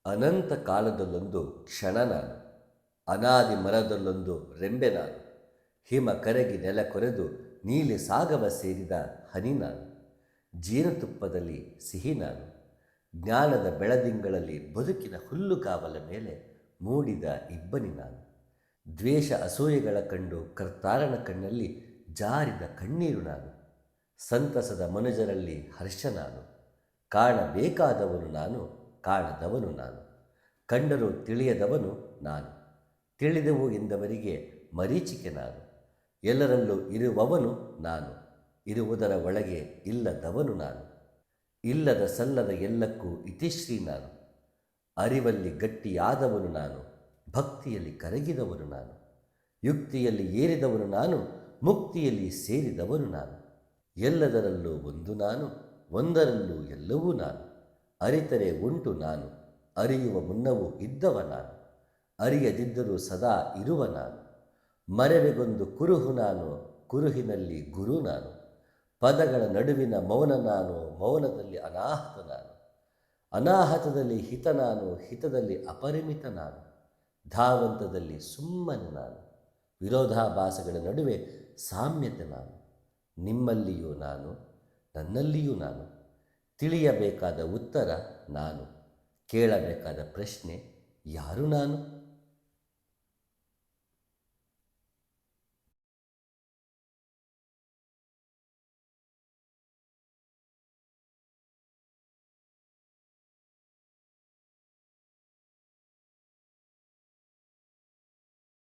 ಅನಂತ ಕಾಲದಲ್ಲೊಂದು ಕ್ಷಣ ನಾನು, ಅನಾದಿ ಮರದಲ್ಲೊಂದು ರೆಂಬೆ ನಾನು, ಹಿಮ ಕರಗಿ ನೆಲ ಕೊರೆದು ನೀಲಿ ಸಾಗವ ಸೇರಿದ ಹನಿ ನಾನು, ಜೇನುತುಪ್ಪದಲ್ಲಿ ಸಿಹಿ ನಾನು, ಜ್ಞಾನದ ಬೆಳದಿಂಗಳಲ್ಲಿ ಬದುಕಿನ ಹುಲ್ಲುಗಾವಲ ಮೇಲೆ ಮೂಡಿದ ಇಬ್ಬನಿ ನಾನು, ದ್ವೇಷ ಅಸೂಯೆಗಳ ಕಂಡು ಕರ್ತಾರನ ಕಣ್ಣಲ್ಲಿ ಜಾರಿದ ಕಣ್ಣೀರು ನಾನು, ಸಂತಸದ ಮನುಜರಲ್ಲಿ ಹರ್ಷ ನಾನು, ಕಾಣಬೇಕಾದವನು ನಾನು, ಕಾಣದವನು ನಾನು, ಕಂಡರೂ ತಿಳಿಯದವನು ನಾನು, ತಿಳಿದೆವು ಎಂದವರಿಗೆ ಮರೀಚಿಕೆ ನಾನು, ಎಲ್ಲರಲ್ಲೂ ಇರುವವನು ನಾನು, ಇರುವುದರ ಒಳಗೆ ಇಲ್ಲದವನು ನಾನು, ಇಲ್ಲದ ಸಲ್ಲದ ಎಲ್ಲಕ್ಕೂ ಇತಿಶ್ರೀ ನಾನು, ಅರಿವಲ್ಲಿ ಗಟ್ಟಿಯಾದವನು ನಾನು, ಭಕ್ತಿಯಲ್ಲಿ ಕರಗಿದವನು ನಾನು, ಯುಕ್ತಿಯಲ್ಲಿ ಏರಿದವನು ನಾನು, ಮುಕ್ತಿಯಲ್ಲಿ ಸೇರಿದವನು ನಾನು, ಎಲ್ಲದರಲ್ಲೂ ಒಂದು ನಾನು, ಒಂದರಲ್ಲೂ ಎಲ್ಲವೂ ನಾನು, ಅರಿತರೆ ಉಂಟು ನಾನು, ಅರಿಯುವ ಮುನ್ನವೂ ಇದ್ದವ ನಾನು, ಅರಿಯದಿದ್ದರೂ ಸದಾ ಇರುವ ನಾನು, ಮರೆವೆಗೊಂದು ಕುರುಹು ನಾನು, ಕುರುಹಿನಲ್ಲಿ ಗುರು ನಾನು, ಪದಗಳ ನಡುವಿನ ಮೌನ ನಾನು, ಮೌನದಲ್ಲಿ ಅನಾಹತ ನಾನು, ಅನಾಹತದಲ್ಲಿ ಹಿತ ನಾನು, ಹಿತದಲ್ಲಿ ಅಪರಿಮಿತ ನಾನು, ಧಾವಂತದಲ್ಲಿ ಸುಮ್ಮನೆ ನಾನು, ವಿರೋಧಾಭಾಸಗಳ ನಡುವೆ ಸಾಮ್ಯತೆ ನಾನು, ನಿಮ್ಮಲ್ಲಿಯೂ ನಾನು, ನನ್ನಲ್ಲಿಯೂ ನಾನು, ತಿಳಿಯಬೇಕಾದ ಉತ್ತರ ನಾನು, ಕೇಳಬೇಕಾದ ಪ್ರಶ್ನೆ ಯಾರು ನಾನು.